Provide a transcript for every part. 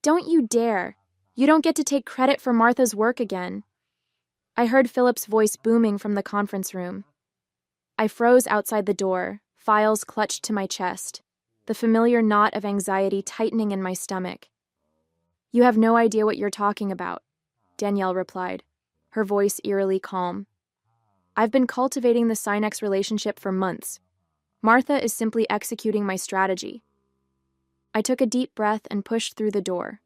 Don't you dare. You don't get to take credit for Martha's work again. I heard Philip's voice booming from the conference room. I froze outside the door, files clutched to my chest, the familiar knot of anxiety tightening in my stomach. You have no idea what you're talking about, Danielle replied, her voice eerily calm. I've been cultivating the Sinex relationship for months. Martha is simply executing my strategy. I took a deep breath and pushed through the door.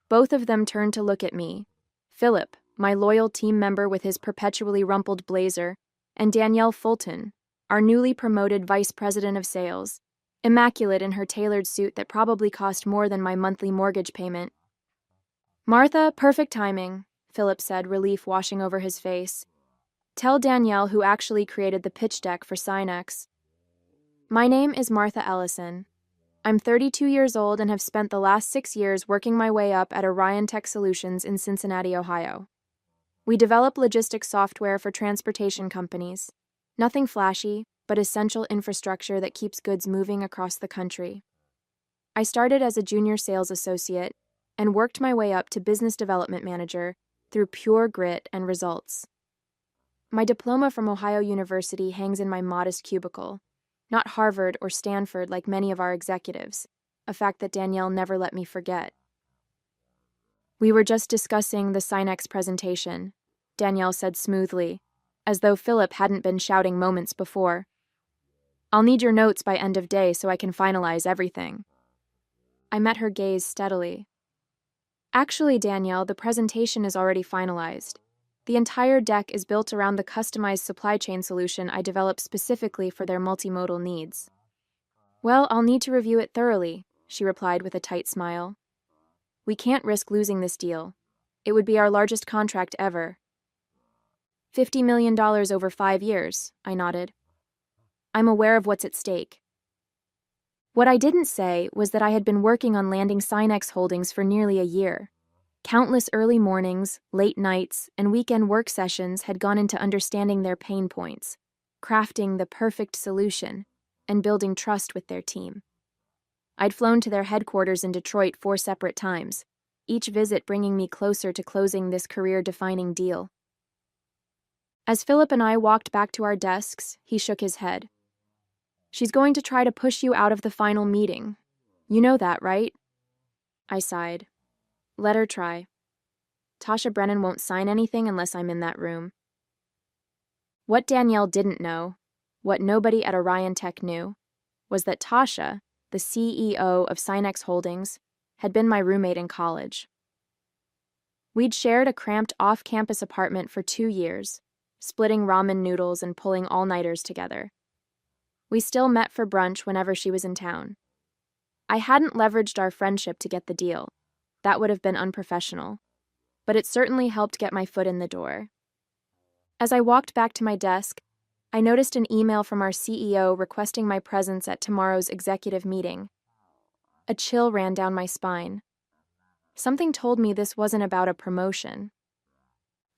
Both of them turned to look at me. Philip, my loyal team member with his perpetually rumpled blazer, and Danielle Fulton, our newly promoted vice president of sales, immaculate in her tailored suit that probably cost more than my monthly mortgage payment. Martha, perfect timing, Philip said, relief washing over his face. Tell Danielle who actually created the pitch deck for Sinex. My name is Martha Ellison. I'm 32 years old and have spent the last 6 years working my way up at Orion Tech Solutions in Cincinnati, Ohio. We develop logistics software for transportation companies. Nothing flashy, but essential infrastructure that keeps goods moving across the country. I started as a junior sales associate and worked my way up to business development manager through pure grit and results. My diploma from Ohio University hangs in my modest cubicle, not Harvard or Stanford like many of our executives, a fact that Danielle never let me forget. We were just discussing the Sinex presentation, Danielle said smoothly, as though Philip hadn't been shouting moments before. I'll need your notes by end of day so I can finalize everything. I met her gaze steadily. Actually, Danielle, the presentation is already finalized. The entire deck is built around the customized supply chain solution I developed specifically for their multimodal needs. Well, I'll need to review it thoroughly, she replied with a tight smile. We can't risk losing this deal. It would be our largest contract ever. $50 million over 5 years, I nodded. I'm aware of what's at stake. What I didn't say was that I had been working on landing Sinex Holdings for nearly a year. Countless early mornings, late nights, and weekend work sessions had gone into understanding their pain points, crafting the perfect solution, and building trust with their team. I'd flown to their headquarters in Detroit 4 separate times, each visit bringing me closer to closing this career-defining deal. As Philip and I walked back to our desks, he shook his head. She's going to try to push you out of the final meeting. You know that, right? I sighed. Let her try. Tasha Brennan won't sign anything unless I'm in that room. What Danielle didn't know, what nobody at Orion Tech knew, was that Tasha, the CEO of Sinex Holdings, had been my roommate in college. We'd shared a cramped off-campus apartment for 2 years, splitting ramen noodles and pulling all-nighters together. We still met for brunch whenever she was in town. I hadn't leveraged our friendship to get the deal. That would have been unprofessional. But it certainly helped get my foot in the door. As I walked back to my desk, I noticed an email from our CEO requesting my presence at tomorrow's executive meeting. A chill ran down my spine. Something told me this wasn't about a promotion.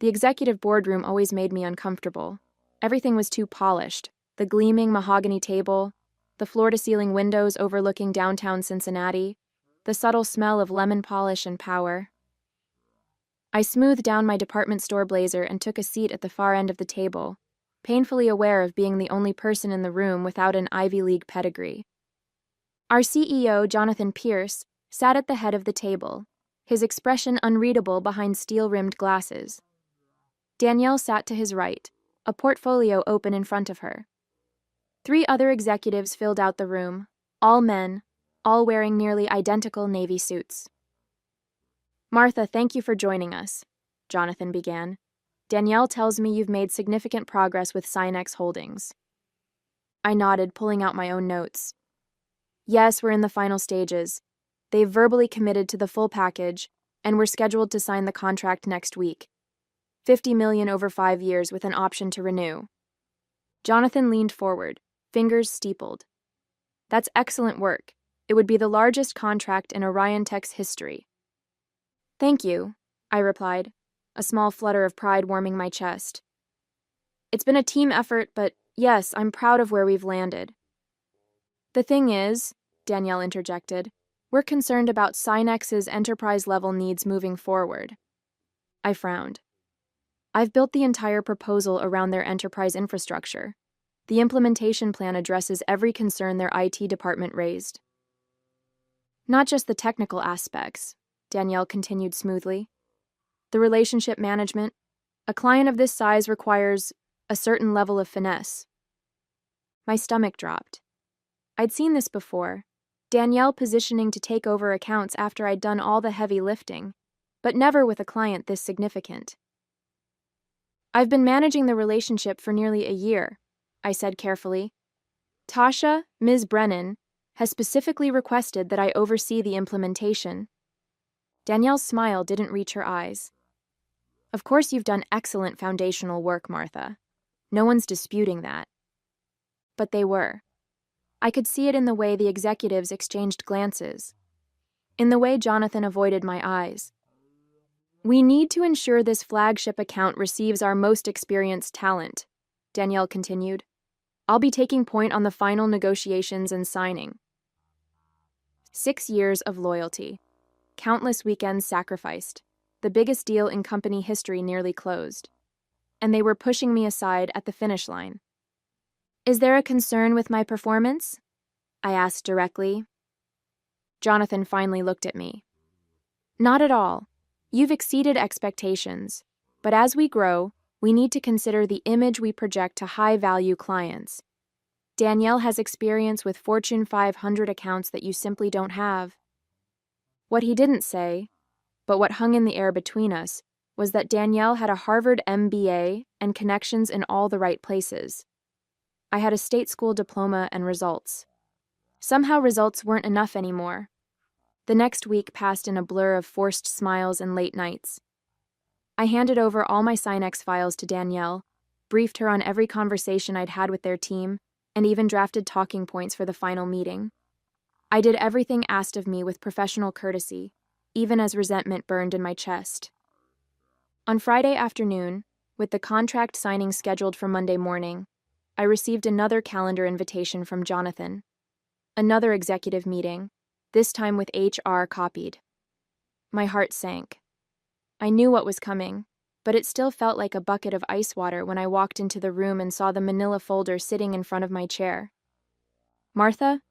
The executive boardroom always made me uncomfortable. Everything was too polished. The gleaming mahogany table, the floor-to-ceiling windows overlooking downtown Cincinnati, the subtle smell of lemon polish and power. I smoothed down my department store blazer and took a seat at the far end of the table, painfully aware of being the only person in the room without an Ivy League pedigree. Our CEO, Jonathan Pierce, sat at the head of the table, his expression unreadable behind steel-rimmed glasses. Danielle sat to his right, a portfolio open in front of her. 3 other executives filled out the room, all men, all wearing nearly identical navy suits. Martha, thank you for joining us, Jonathan began. Danielle tells me you've made significant progress with Sinex Holdings. I nodded, pulling out my own notes. Yes, we're in the final stages. They've verbally committed to the full package, and we're scheduled to sign the contract next week. $50 million over 5 years with an option to renew. Jonathan leaned forward, fingers steepled. That's excellent work. It would be the largest contract in Orion Tech's history. Thank you, I replied, a small flutter of pride warming my chest. It's been a team effort, but yes, I'm proud of where we've landed. The thing is, Danielle interjected, We're concerned about Synex's enterprise-level needs moving forward. I frowned. I've built the entire proposal around their enterprise infrastructure. The implementation plan addresses every concern their IT department raised. Not just the technical aspects, Danielle continued smoothly. The relationship management. A client of this size requires a certain level of finesse. My stomach dropped. I'd seen this before. Danielle positioning to take over accounts after I'd done all the heavy lifting, but never with a client this significant. I've been managing the relationship for nearly a year, I said carefully. Tasha, Ms. Brennan, has specifically requested that I oversee the implementation. Danielle's smile didn't reach her eyes. Of course you've done excellent foundational work, Martha. No one's disputing that. But they were. I could see it in the way the executives exchanged glances, in the way Jonathan avoided my eyes. We need to ensure this flagship account receives our most experienced talent, Danielle continued. I'll be taking point on the final negotiations and signing. 6 years of loyalty. Countless weekends sacrificed. The biggest deal in company history nearly closed. And they were pushing me aside at the finish line. Is there a concern with my performance? I asked directly. Jonathan finally looked at me. Not at all. You've exceeded expectations. But as we grow, we need to consider the image we project to high-value clients. Danielle has experience with Fortune 500 accounts that you simply don't have. What he didn't say, but what hung in the air between us, was that Danielle had a Harvard MBA and connections in all the right places. I had a state school diploma and results. Somehow results weren't enough anymore. The next week passed in a blur of forced smiles and late nights. I handed over all my Synex files to Danielle, briefed her on every conversation I'd had with their team, and even drafted talking points for the final meeting. I did everything asked of me with professional courtesy, even as resentment burned in my chest. On Friday afternoon, with the contract signing scheduled for Monday morning, I received another calendar invitation from Jonathan. Another executive meeting, this time with HR copied. My heart sank. I knew what was coming, but it still felt like a bucket of ice water when I walked into the room and saw the manila folder sitting in front of my chair. Martha,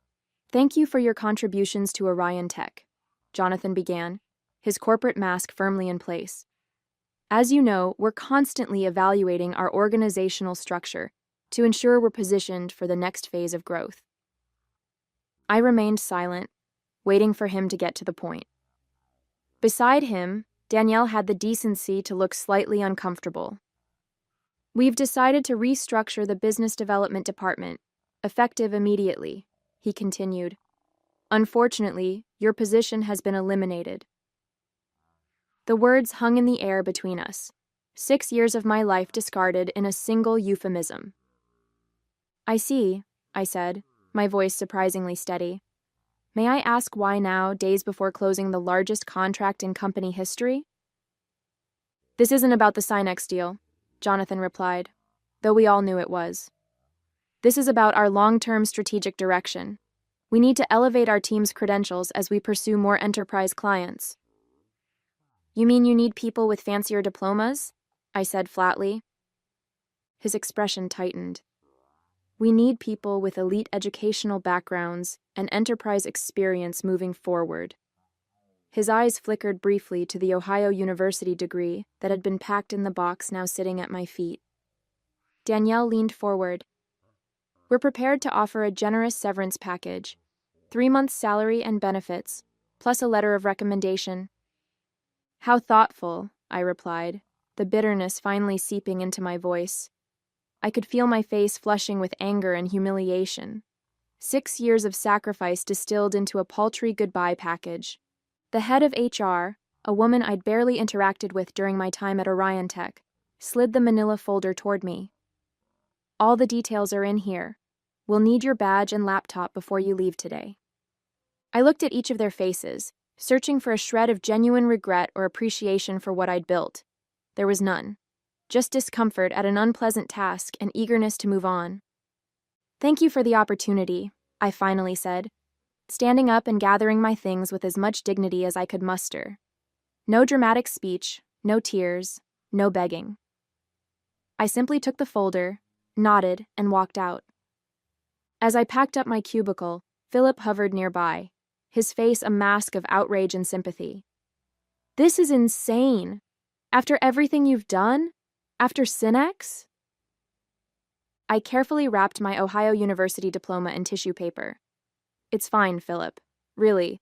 thank you for your contributions to Orion Tech, Jonathan began, his corporate mask firmly in place. As you know, we're constantly evaluating our organizational structure to ensure we're positioned for the next phase of growth. I remained silent, waiting for him to get to the point. Beside him, Danielle had the decency to look slightly uncomfortable. We've decided to restructure the business development department, effective immediately, he continued. Unfortunately, your position has been eliminated. The words hung in the air between us. 6 years of my life discarded in a single euphemism. I see, I said, my voice surprisingly steady. May I ask why now, days before closing the largest contract in company history? This isn't about the Synex deal, Jonathan replied, though we all knew it was. This is about our long-term strategic direction. We need to elevate our team's credentials as we pursue more enterprise clients. You mean you need people with fancier diplomas? I said flatly. His expression tightened. We need people with elite educational backgrounds and enterprise experience moving forward. His eyes flickered briefly to the Ohio University degree that had been packed in the box now sitting at my feet. Danielle leaned forward. We're prepared to offer a generous severance package, 3 months' salary and benefits, plus a letter of recommendation. How thoughtful, I replied, the bitterness finally seeping into my voice. I could feel my face flushing with anger and humiliation. 6 years of sacrifice distilled into a paltry goodbye package. The head of HR, a woman I'd barely interacted with during my time at Orion Tech, slid the manila folder toward me. All the details are in here. We'll need your badge and laptop before you leave today. I looked at each of their faces, searching for a shred of genuine regret or appreciation for what I'd built. There was none. Just discomfort at an unpleasant task and eagerness to move on. Thank you for the opportunity, I finally said. standing up and gathering my things with as much dignity as I could muster. No dramatic speech, no tears, no begging. I simply took the folder, nodded, and walked out. As I packed up my cubicle, Philip hovered nearby, his face a mask of outrage and sympathy. "This is insane. After everything you've done? After Synex?" I carefully wrapped my Ohio University diploma in tissue paper. "It's fine, Philip. Really."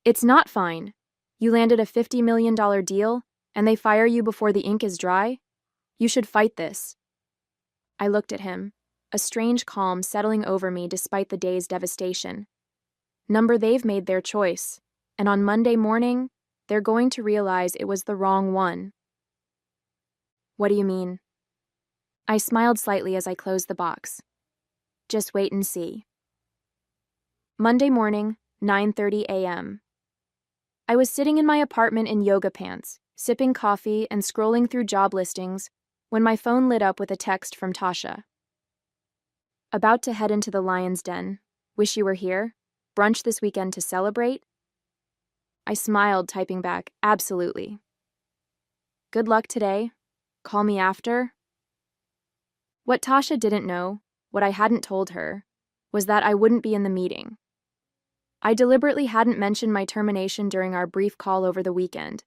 "It's not fine. You landed a $50 million deal, and they fire you before the ink is dry? You should fight this." I looked at him, a strange calm settling over me despite the day's devastation. They've made their choice, and on Monday morning, they're going to realize it was the wrong one. "What do you mean?" I smiled slightly as I closed the box. "Just wait and see." Monday morning, 9:30 a.m. I was sitting in my apartment in yoga pants, sipping coffee and scrolling through job listings when my phone lit up with a text from Tasha. "About to head into the lion's den. Wish you were here? Brunch this weekend to celebrate?" I smiled, typing back, "Absolutely." "Good luck today. Call me after." What Tasha didn't know, what I hadn't told her, was that I wouldn't be in the meeting. I deliberately hadn't mentioned my termination during our brief call over the weekend.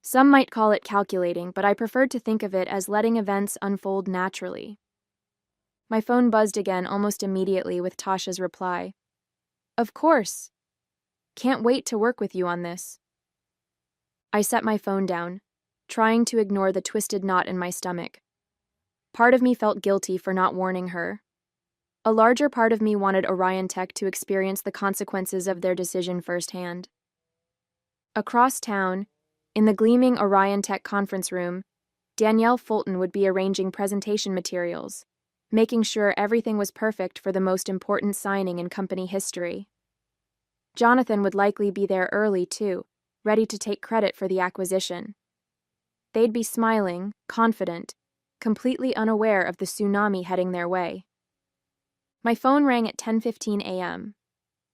Some might call it calculating, but I preferred to think of it as letting events unfold naturally. My phone buzzed again almost immediately with Tasha's reply. "Of course. Can't wait to work with you on this." I set my phone down, trying to ignore the twisted knot in my stomach. Part of me felt guilty for not warning her. A larger part of me wanted Orion Tech to experience the consequences of their decision firsthand. Across town, in the gleaming Orion Tech conference room, Danielle Fulton would be arranging presentation materials, making sure everything was perfect for the most important signing in company history. Jonathan would likely be there early, too, ready to take credit for the acquisition. They'd be smiling, confident, completely unaware of the tsunami heading their way. My phone rang at 10:15 a.m.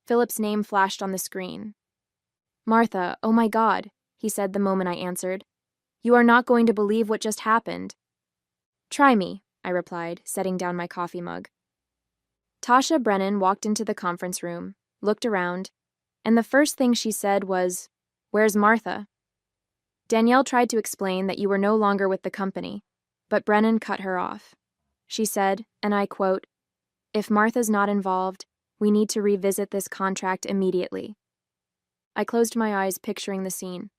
Philip's name flashed on the screen. "Martha, oh my God," he said the moment I answered. "You are not going to believe what just happened." "Try me," I replied, setting down my coffee mug. Tasha Brennan walked into the conference room, looked around, and the first thing she said was, "Where's Martha?" Danielle tried to explain that you were no longer with the company, but Brennan cut her off. She said, and I quote, "If Martha's not involved, we need to revisit this contract immediately." I closed my eyes, picturing the scene.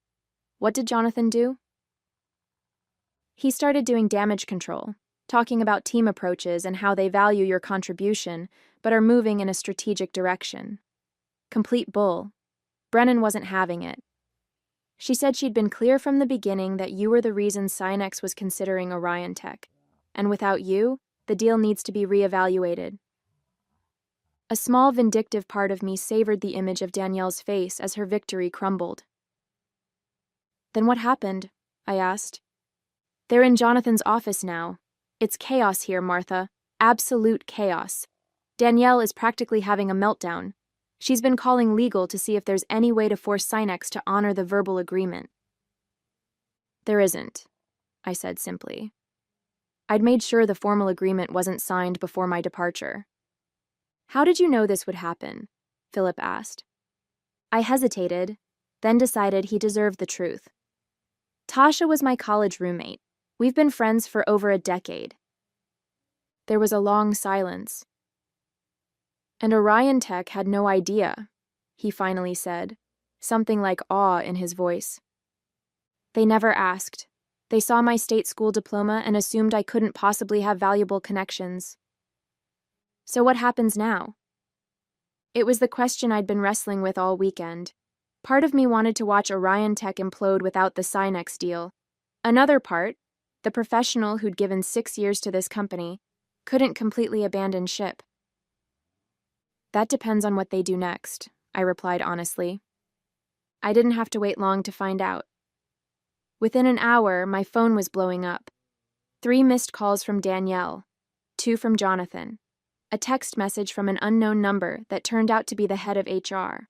What did Jonathan do? He started doing damage control, talking about team approaches and how they value your contribution, but are moving in a strategic direction. Complete bull. Brennan wasn't having it. She said she'd been clear from the beginning that you were the reason Synex was considering Orion Tech, and without you, the deal needs to be reevaluated. A small vindictive part of me savored the image of Danielle's face as her victory crumbled. "Then what happened?" I asked. "They're in Jonathan's office now. It's chaos here, Martha. Absolute chaos. Danielle is practically having a meltdown. She's been calling legal to see if there's any way to force Synex to honor the verbal agreement." "There isn't," I said simply. I'd made sure the formal agreement wasn't signed before my departure. "How did you know this would happen?" Philip asked. I hesitated, then decided he deserved the truth. "Tasha was my college roommate. We've been friends for over a decade." There was a long silence. "And Orion Tech had no idea," he finally said, something like awe in his voice. "They never asked. They saw my state school diploma and assumed I couldn't possibly have valuable connections." "So what happens now?" It was the question I'd been wrestling with all weekend. Part of me wanted to watch Orion Tech implode without the Synex deal. Another part, the professional who'd given 6 years to this company, couldn't completely abandon ship. "That depends on what they do next," I replied honestly. I didn't have to wait long to find out. Within an hour, my phone was blowing up. 3 missed calls from Danielle, 2 from Jonathan. a text message from an unknown number that turned out to be the head of HR,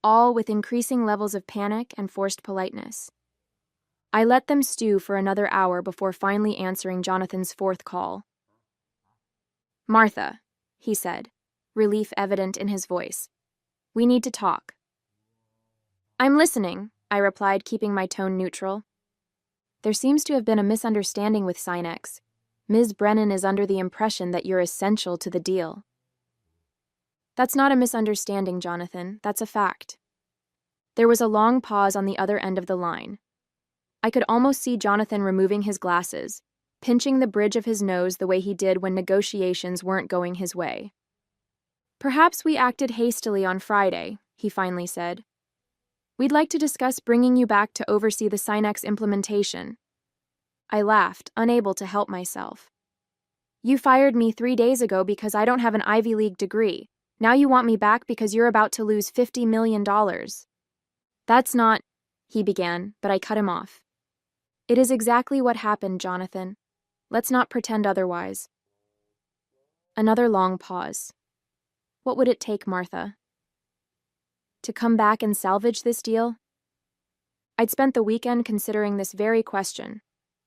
all with increasing levels of panic and forced politeness. I let them stew for another hour before finally answering Jonathan's fourth call. "Martha," he said, relief evident in his voice. "We need to talk." "I'm listening," I replied, keeping my tone neutral. "There seems to have been a misunderstanding with Sinex. Ms. Brennan is under the impression that you're essential to the deal." "That's not a misunderstanding, Jonathan. That's a fact." There was a long pause on the other end of the line. I could almost see Jonathan removing his glasses, pinching the bridge of his nose the way he did when negotiations weren't going his way. "Perhaps we acted hastily on Friday," he finally said. "We'd like to discuss bringing you back to oversee the Sinex implementation." I laughed, unable to help myself. "You fired me 3 days ago because I don't have an Ivy League degree. Now you want me back because you're about to lose $50 million. That's not," he began, but I cut him off. "It is exactly what happened, Jonathan. Let's not pretend otherwise." Another long pause. What would it take, Martha? To come back and salvage this deal? I'd spent the weekend considering this very question.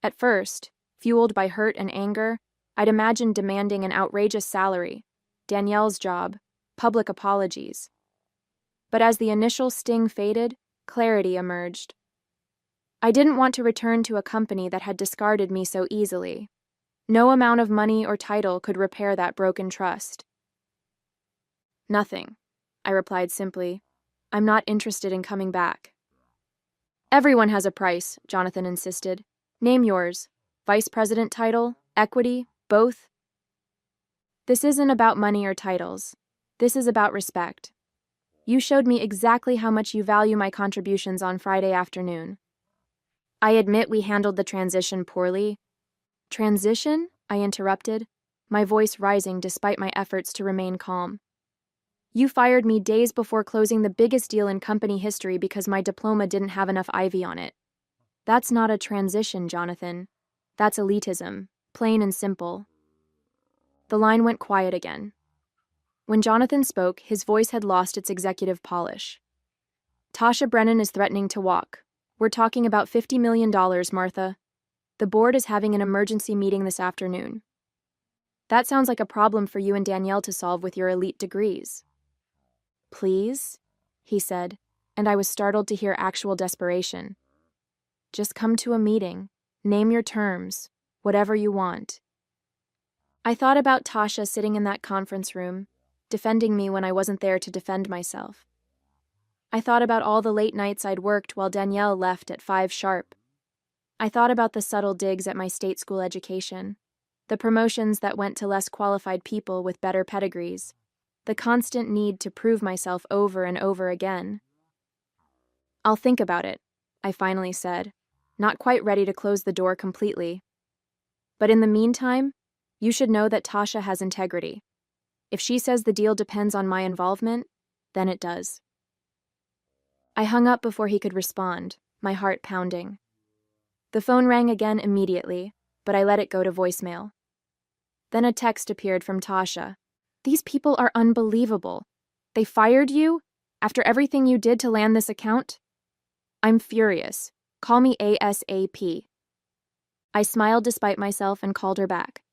At first, fueled by hurt and anger, I'd imagined demanding an outrageous salary, Danielle's job, public apologies. But as the initial sting faded, clarity emerged. I didn't want to return to a company that had discarded me so easily. No amount of money or title could repair that broken trust. "Nothing," I replied simply. "I'm not interested in coming back." "Everyone has a price," Jonathan insisted. "Name yours. Vice president title, equity, both?" "This isn't about money or titles. This is about respect. You showed me exactly how much you value my contributions on Friday afternoon. I admit we handled the transition poorly." "Transition?" I interrupted, my voice rising despite my efforts to remain calm. "You fired me days before closing the biggest deal in company history because my diploma didn't have enough ivy on it. That's not a transition, Jonathan. That's elitism, plain and simple." The line went quiet again. When Jonathan spoke, his voice had lost its executive polish. "Tasha Brennan is threatening to walk. We're talking about $50 million, Martha. The board is having an emergency meeting this afternoon. That sounds like a problem for you and Danielle to solve with your elite degrees." "Please?" he said, and I was startled to hear actual desperation. "Just come to a meeting. Name your terms. Whatever you want." I thought about Tasha sitting in that conference room, defending me when I wasn't there to defend myself. I thought about all the late nights I'd worked while Danielle left at 5 sharp. I thought about the subtle digs at my state school education, the promotions that went to less qualified people with better pedigrees, the constant need to prove myself over and over again. "I'll think about it," I finally said, not quite ready to close the door completely. "But in the meantime, you should know that Tasha has integrity. If she says the deal depends on my involvement, then it does." I hung up before he could respond, my heart pounding. The phone rang again immediately, but I let it go to voicemail. Then a text appeared from Tasha. "These people are unbelievable. They fired you? After everything you did to land this account? I'm furious. Call me ASAP." I smiled despite myself and called her back.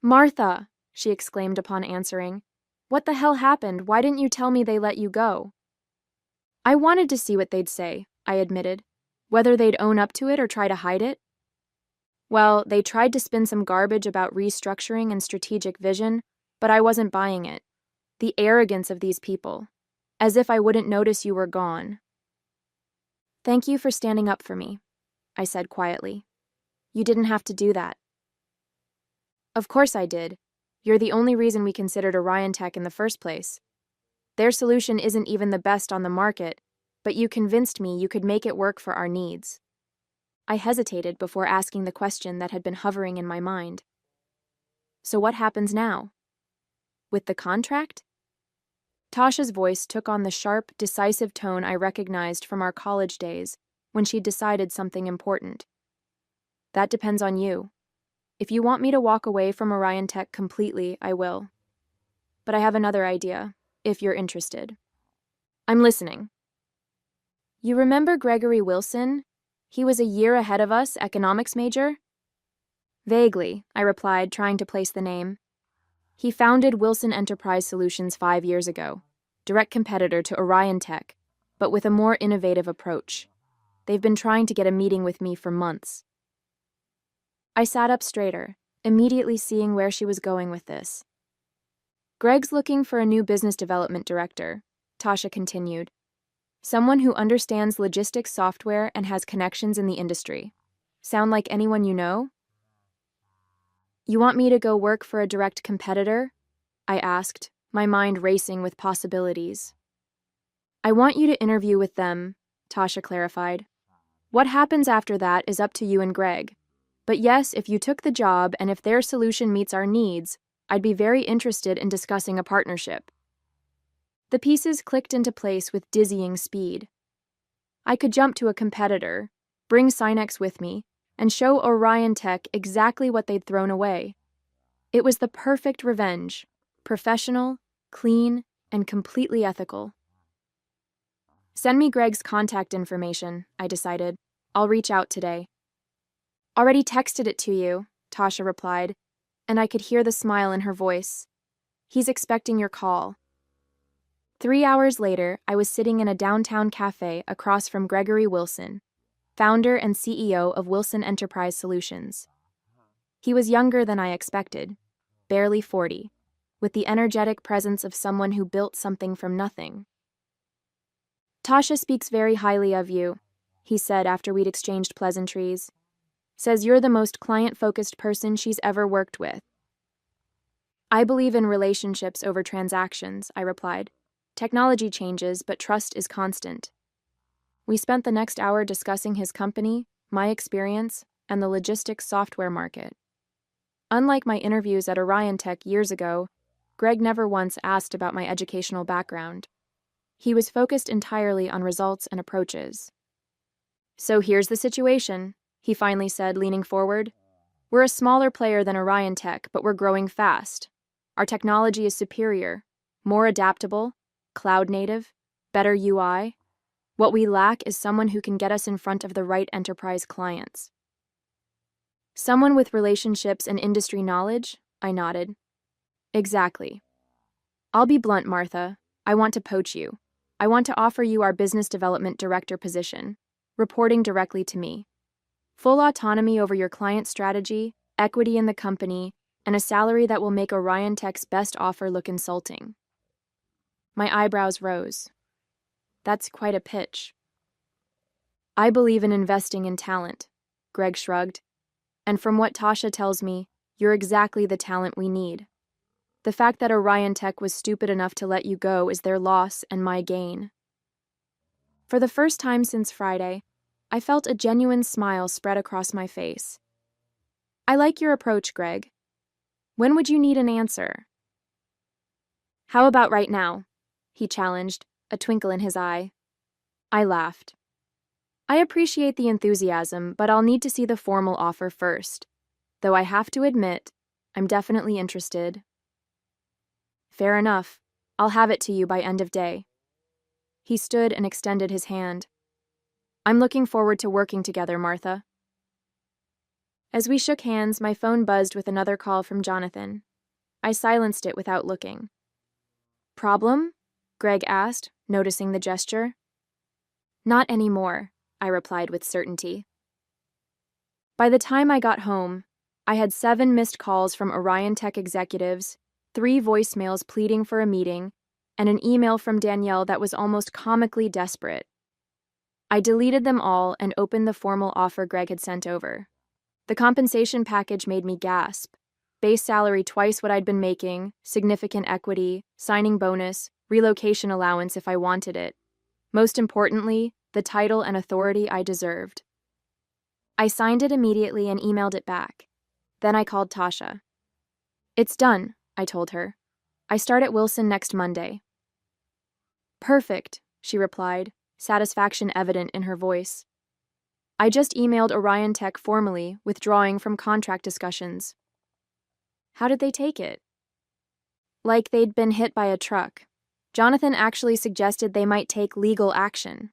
"Martha," she exclaimed upon answering. "What the hell happened? Why didn't you tell me they let you go?" "I wanted to see what they'd say," I admitted. "Whether they'd own up to it or try to hide it." "Well, they tried to spin some garbage about restructuring and strategic vision, but I wasn't buying it. The arrogance of these people. As if I wouldn't notice you were gone." "Thank you for standing up for me," I said quietly. "You didn't have to do that." "Of course I did. You're the only reason we considered Orion Tech in the first place. Their solution isn't even the best on the market, but you convinced me you could make it work for our needs." I hesitated before asking the question that had been hovering in my mind. "So what happens now? With the contract?" Tasha's voice took on the sharp, decisive tone I recognized from our college days when she'd decided something important. "That depends on you. If you want me to walk away from Orion Tech completely, I will. but I have another idea, if you're interested. I'm listening. You remember Gregory Wilson? He was a year ahead of us, economics major? Vaguely, I replied, trying to place the name. He founded Wilson Enterprise Solutions 5 years ago, direct competitor to Orion Tech, but with a more innovative approach. They've been trying to get a meeting with me for months. I sat up straighter, immediately seeing where she was going with this. Greg's looking for a new business development director, Tasha continued. Someone who understands logistics software and has connections in the industry. Sound like anyone you know? You want me to go work for a direct competitor? I asked, my mind racing with possibilities. I want you to interview with them, Tasha clarified. What happens after that is up to you and Greg. But yes, if you took the job and if their solution meets our needs, I'd be very interested in discussing a partnership. The pieces clicked into place with dizzying speed. I could jump to a competitor, bring Synex with me, and show Orion Tech exactly what they'd thrown away. It was the perfect revenge, professional, clean, and completely ethical. Send me Greg's contact information, I decided. I'll reach out today. Already texted it to you, Tasha replied, and I could hear the smile in her voice. He's expecting your call. 3 hours later, I was sitting in a downtown cafe across from Gregory Wilson, founder and CEO of Wilson Enterprise Solutions. He was younger than I expected, barely 40, with the energetic presence of someone who built something from nothing. Tasha speaks very highly of you, he said after we'd exchanged pleasantries. Says you're the most client-focused person she's ever worked with. I believe in relationships over transactions, I replied. Technology changes, but trust is constant. We spent the next hour discussing his company, my experience, and the logistics software market. Unlike my interviews at Orion Tech years ago, Greg never once asked about my educational background. He was focused entirely on results and approaches. So here's the situation, he finally said, leaning forward. We're a smaller player than Orion Tech, but we're growing fast. Our technology is superior, more adaptable, cloud-native, better UI. What we lack is someone who can get us in front of the right enterprise clients. Someone with relationships and industry knowledge? I nodded. Exactly. I'll be blunt, Martha. I want to poach you. I want to offer you our business development director position, reporting directly to me. Full autonomy over your client strategy, equity in the company, and a salary that will make Orion Tech's best offer look insulting. My eyebrows rose. That's quite a pitch. I believe in investing in talent, Greg shrugged. And from what Tasha tells me, you're exactly the talent we need. The fact that Orion Tech was stupid enough to let you go is their loss and my gain. For the first time since Friday, I felt a genuine smile spread across my face. I like your approach, Greg. When would you need an answer? How about right now? He challenged, a twinkle in his eye. I laughed. I appreciate the enthusiasm, but I'll need to see the formal offer first. Though I have to admit, I'm definitely interested. Fair enough. I'll have it to you by end of day. He stood and extended his hand. I'm looking forward to working together, Martha. As we shook hands, my phone buzzed with another call from Jonathan. I silenced it without looking. Problem? Greg asked, noticing the gesture. Not anymore, I replied with certainty. By the time I got home, I had 7 missed calls from Orion Tech executives, 3 voicemails pleading for a meeting, and an email from Danielle that was almost comically desperate. I deleted them all and opened the formal offer Greg had sent over. The compensation package made me gasp. Base salary twice what I'd been making, significant equity, signing bonus, relocation allowance if I wanted it. Most importantly, the title and authority I deserved. I signed it immediately and emailed it back. Then I called Tasha. It's done, I told her. I start at Wilson next Monday. Perfect, she replied, satisfaction evident in her voice. I just emailed Orion Tech formally, withdrawing from contract discussions. How did they take it? Like they'd been hit by a truck. Jonathan actually suggested they might take legal action.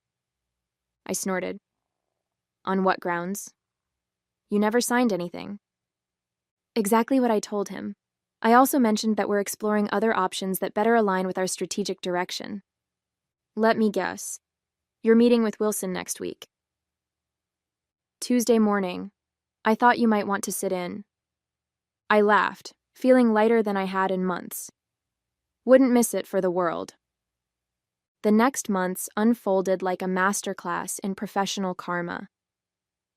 I snorted. On what grounds? You never signed anything. Exactly what I told him. I also mentioned that we're exploring other options that better align with our strategic direction. Let me guess. You're meeting with Wilson next week. Tuesday morning. I thought you might want to sit in. I laughed, feeling lighter than I had in months. Wouldn't miss it for the world. The next months unfolded like a masterclass in professional karma.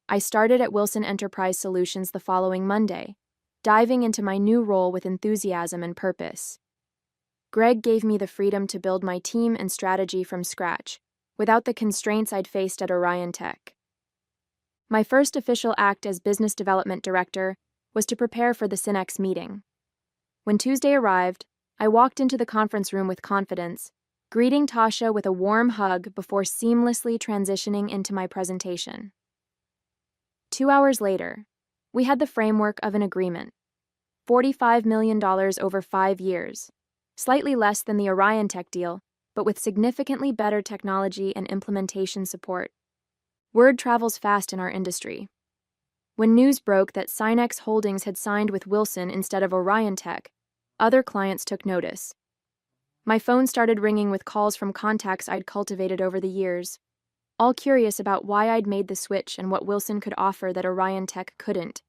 I started at Wilson Enterprise Solutions the following Monday, diving into my new role with enthusiasm and purpose. Greg gave me the freedom to build my team and strategy from scratch, without the constraints I'd faced at Orion Tech. My first official act as business development director was to prepare for the Synex meeting. When Tuesday arrived, I walked into the conference room with confidence, greeting Tasha with a warm hug before seamlessly transitioning into my presentation. 2 hours later, we had the framework of an agreement. $45 million over 5 years, slightly less than the Orion Tech deal, but with significantly better technology and implementation support. Word travels fast in our industry. When news broke that Synex Holdings had signed with Wilson instead of Orion Tech, other clients took notice. My phone started ringing with calls from contacts I'd cultivated over the years, all curious about why I'd made the switch and what Wilson could offer that Orion Tech couldn't.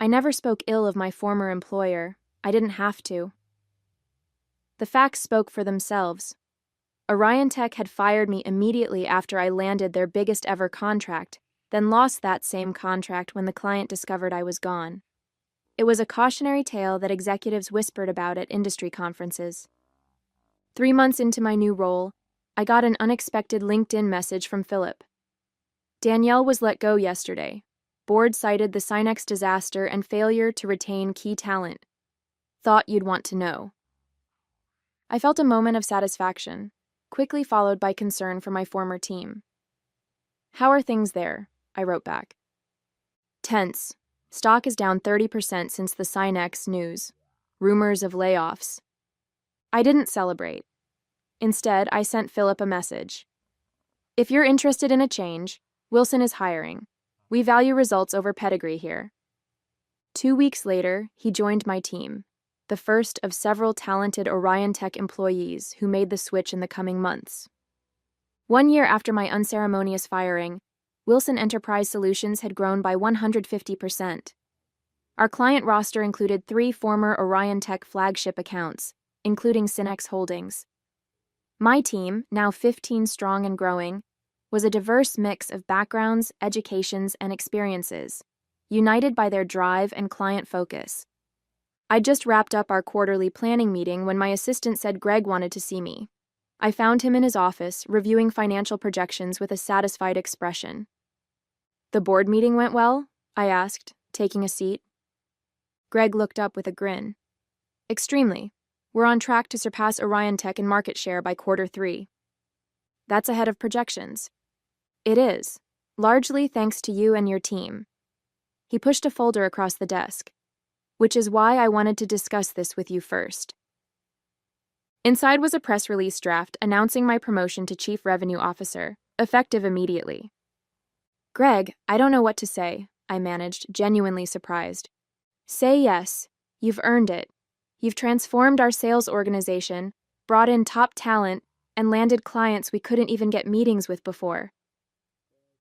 I never spoke ill of my former employer. I didn't have to. The facts spoke for themselves. Orion Tech had fired me immediately after I landed their biggest ever contract, then lost that same contract when the client discovered I was gone. It was a cautionary tale that executives whispered about at industry conferences. 3 months into my new role, I got an unexpected LinkedIn message from Philip. Danielle was let go yesterday. Board cited the Synex disaster and failure to retain key talent. Thought you'd want to know. I felt a moment of satisfaction, quickly followed by concern for my former team. How are things there? I wrote back. Tense. Stock is down 30% since the Synex news. Rumors of layoffs. I didn't celebrate. Instead, I sent Philip a message. If you're interested in a change, Wilson is hiring. We value results over pedigree here. 2 weeks later, he joined my team, the first of several talented Orion Tech employees who made the switch in the coming months. 1 year after my unceremonious firing, Wilson Enterprise Solutions had grown by 150%. Our client roster included 3 former Orion Tech flagship accounts, including Synex Holdings. My team, now 15 strong and growing, was a diverse mix of backgrounds, educations, and experiences, united by their drive and client focus. I'd just wrapped up our quarterly planning meeting when my assistant said Greg wanted to see me. I found him in his office, reviewing financial projections with a satisfied expression. The board meeting went well? I asked, taking a seat. Greg looked up with a grin. Extremely. We're on track to surpass Orion Tech in market share by Q3. That's ahead of projections. It is, largely thanks to you and your team. He pushed a folder across the desk, which is why I wanted to discuss this with you first. Inside was a press release draft announcing my promotion to Chief Revenue Officer, effective immediately. Greg, I don't know what to say, I managed, genuinely surprised. Say yes. You've earned it. You've transformed our sales organization, brought in top talent, and landed clients we couldn't even get meetings with before.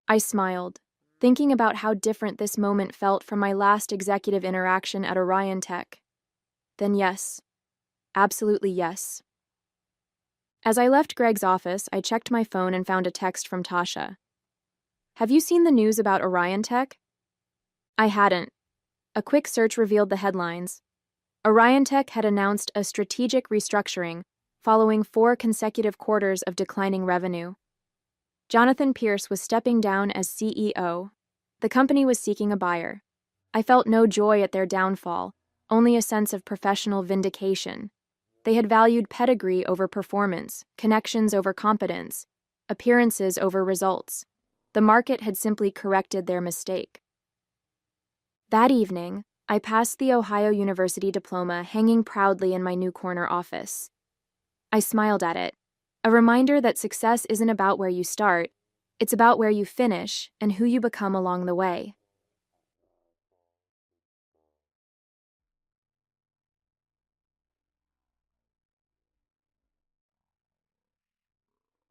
I smiled, thinking about how different this moment felt from my last executive interaction at Orion Tech. Then yes. Absolutely yes. As I left Greg's office, I checked my phone and found a text from Tasha. Have you seen the news about Orion Tech? I hadn't. A quick search revealed the headlines. Orion Tech had announced a strategic restructuring following 4 consecutive quarters of declining revenue. Jonathan Pierce was stepping down as CEO. The company was seeking a buyer. I felt no joy at their downfall, only a sense of professional vindication. They had valued pedigree over performance, connections over competence, appearances over results. The market had simply corrected their mistake. That evening, I passed the Ohio University diploma hanging proudly in my new corner office. I smiled at it, a reminder that success isn't about where you start, it's about where you finish and who you become along the way.